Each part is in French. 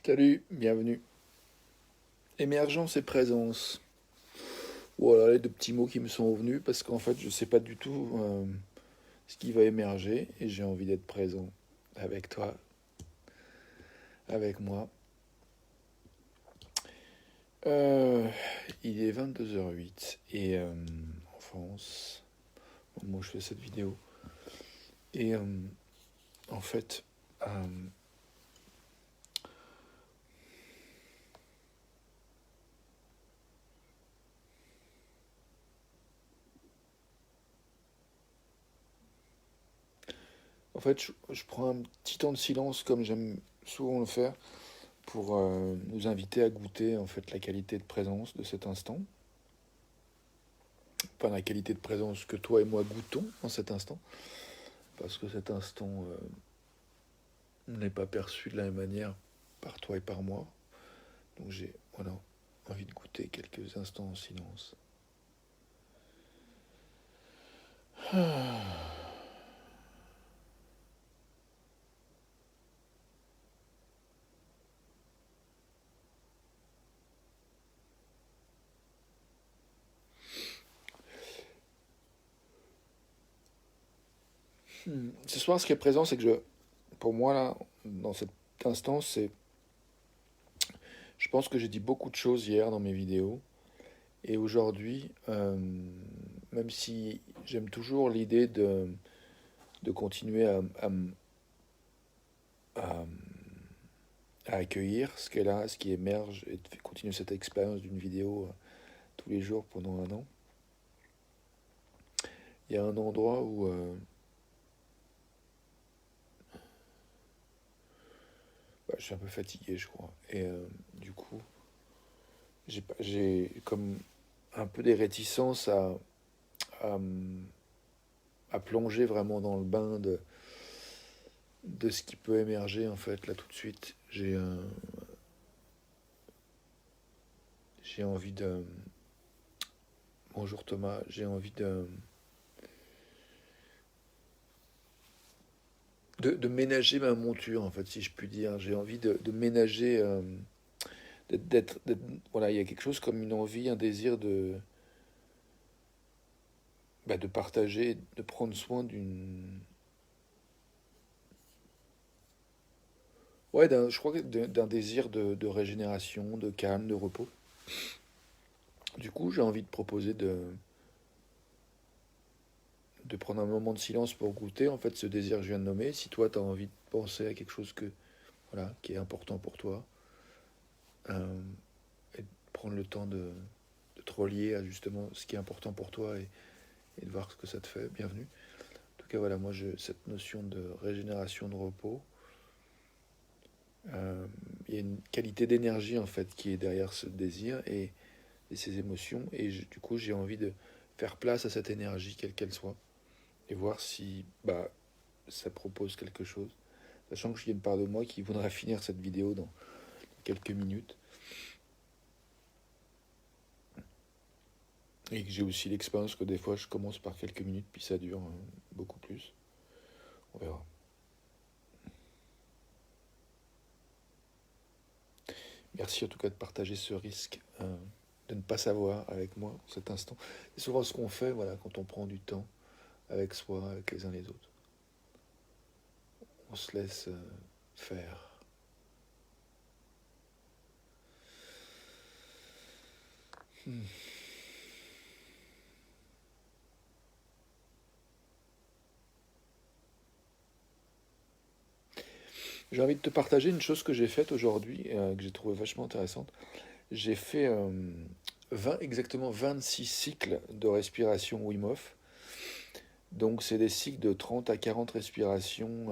Salut, bienvenue. Émergence et présence. Voilà les deux petits mots qui me sont revenus parce qu'en fait je sais pas du tout ce qui va émerger et j'ai envie d'être présent avec toi, avec moi. Euh, il est 22h08 et en France, au moment où je fais cette vidéo. Et en fait, euh, je prends un petit temps de silence comme j'aime souvent le faire pour nous inviter à goûter en fait la qualité de présence de cet instant. Pas la qualité de présence que toi et moi goûtons en cet instant, parce que cet instant n'est pas perçu de la même manière par toi et par moi. Donc j'ai voilà, envie de goûter quelques instants en silence. Ce soir, ce qui est présent, c'est que pour moi, là, dans cet instant, je pense que j'ai dit beaucoup de choses hier dans mes vidéos. Et aujourd'hui, même si j'aime toujours l'idée de continuer à, à accueillir ce qu'est là, ce qui émerge, et de continuer cette expérience d'une vidéo tous les jours pendant un an. Il y a un endroit où je suis un peu fatigué, je crois. Et du coup, j'ai comme un peu des réticences à, à plonger vraiment dans le bain de ce qui peut émerger, en fait, là, tout de suite. J'ai envie de... Bonjour Thomas, j'ai envie de ménager ma monture, en fait, si je puis dire. J'ai envie de ménager... voilà, il y a quelque chose comme une envie, un désir de partager, de prendre soin d'une... Ouais, je crois que d'un désir de régénération, de calme, de repos. Du coup, j'ai envie de proposer de prendre un moment de silence pour goûter en fait ce désir que je viens de nommer. Si toi, tu as envie de penser à quelque chose voilà, qui est important pour toi, euh, et de prendre le temps de te relier à justement ce qui est important pour toi et de voir ce que ça te fait, bienvenue. En tout cas, voilà, moi, cette notion de régénération, de repos, il y a une qualité d'énergie en fait qui est derrière ce désir et ces émotions. Et du coup, j'ai envie de faire place à cette énergie, quelle qu'elle soit, et voir si ça propose quelque chose. Sachant qu'il y a une part de moi qui voudrait finir cette vidéo dans quelques minutes. Et que j'ai aussi l'expérience que des fois je commence par quelques minutes, puis ça dure beaucoup plus. On verra. Merci en tout cas de partager ce risque de ne pas savoir avec moi cet instant. C'est souvent ce qu'on fait voilà, quand on prend du temps avec soi, avec les uns les autres. On se laisse faire. Hmm. J'ai envie de te partager une chose que j'ai faite aujourd'hui, que j'ai trouvé vachement intéressante. J'ai fait exactement 26 cycles de respiration Wim Hof. Donc c'est des cycles de 30 à 40 respirations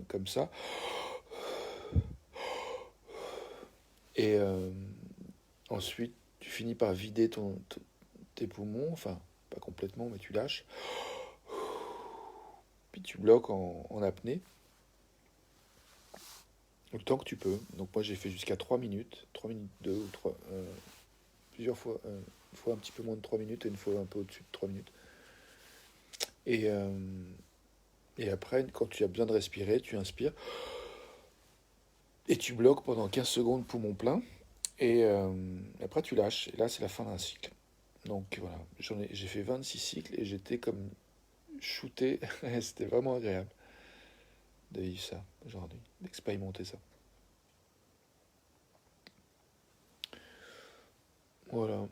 comme ça. Et ensuite, tu finis par vider tes poumons, enfin pas complètement, mais tu lâches. Puis tu bloques en apnée, le temps que tu peux. Donc moi j'ai fait jusqu'à 3 minutes, 3 minutes 2 ou 3, plusieurs fois, une fois un petit peu moins de 3 minutes et une fois un peu au-dessus de 3 minutes. Et, et après, quand tu as besoin de respirer, tu inspires. Et tu bloques pendant 15 secondes poumon plein. Et après, tu lâches. Et là, c'est la fin d'un cycle. Donc voilà, j'ai fait 26 cycles et j'étais comme shooté. C'était vraiment agréable de vivre ça aujourd'hui, d'expérimenter ça. Voilà.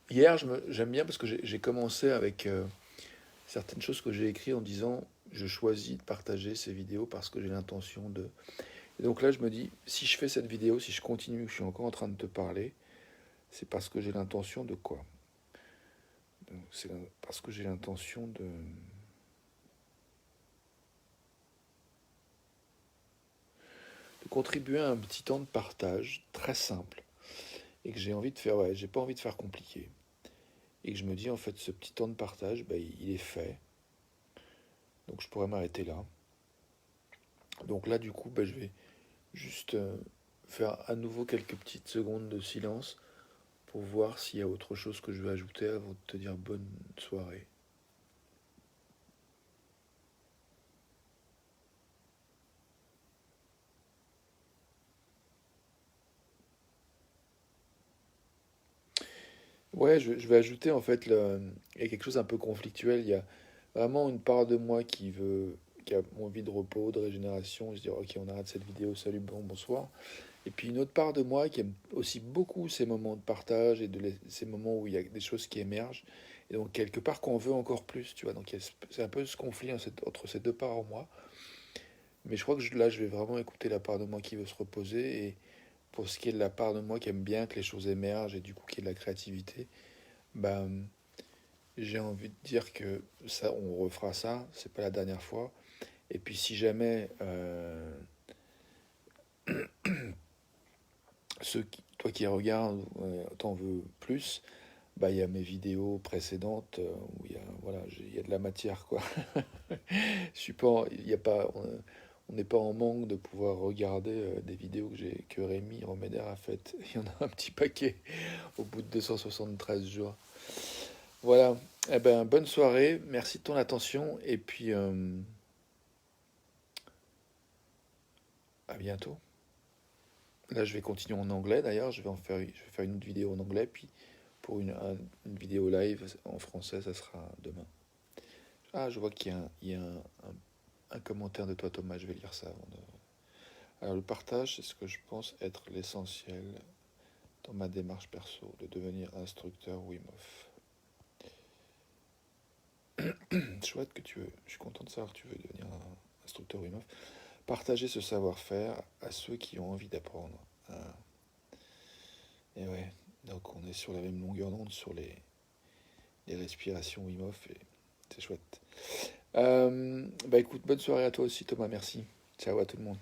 Hier, j'aime bien parce que j'ai commencé avec certaines choses que j'ai écrites en disant je choisis de partager ces vidéos parce que j'ai l'intention de. Et donc là, je me dis si je fais cette vidéo, si je continue, je suis encore en train de te parler, c'est parce que j'ai l'intention de quoi? C'est parce que j'ai l'intention de contribuer à un petit temps de partage très simple et que j'ai envie de faire, ouais, j'ai pas envie de faire compliqué. Et que je me dis en fait ce petit temps de partage, bah, il est fait, donc je pourrais m'arrêter là. Donc là du coup, bah, je vais juste faire à nouveau quelques petites secondes de silence pour voir s'il y a autre chose que je veux ajouter avant de te dire bonne soirée. Ouais, je vais ajouter en fait, il y a quelque chose un peu conflictuel. Il y a vraiment une part de moi qui a envie de repos, de régénération. Je dis ok, on arrête cette vidéo, salut, bonsoir. Et puis une autre part de moi qui aime aussi beaucoup ces moments de partage et ces moments où il y a des choses qui émergent. Et donc quelque part qu'on veut encore plus, tu vois. Donc c'est un peu ce conflit entre ces deux parts en moi. Mais je crois que là, je vais vraiment écouter la part de moi qui veut se reposer. Et pour ce qui est de la part de moi qui aime bien que les choses émergent et du coup qui est de la créativité, bah, j'ai envie de dire que ça, on refera ça. C'est pas la dernière fois. Et puis si jamais toi qui regardes, t'en veux plus, bah il y a mes vidéos précédentes où il y a voilà, il y a de la matière quoi. Je suis pas, il y a pas, on n'est pas en manque de pouvoir regarder des vidéos que Rémi Roméder a faites. Il y en a un petit paquet au bout de 273 jours. Voilà. Eh ben bonne soirée, merci de ton attention et puis à bientôt. Là, je vais continuer en anglais d'ailleurs. Je vais faire une autre vidéo en anglais, puis pour une vidéo live en français, ça sera demain. Ah, je vois qu'il y a, il y a un commentaire de toi, Thomas. Je vais lire ça avant de. Alors, le partage, c'est ce que je pense être l'essentiel dans ma démarche perso, de devenir instructeur Wim Hof. Chouette que tu veux. Je suis content de savoir que tu veux devenir un instructeur Wim Hof. Partager ce savoir-faire à ceux qui ont envie d'apprendre. Ah. Et ouais, donc on est sur la même longueur d'onde sur les respirations Wim Hof et c'est chouette. Bah écoute, bonne soirée à toi aussi Thomas, merci. Ciao à tout le monde.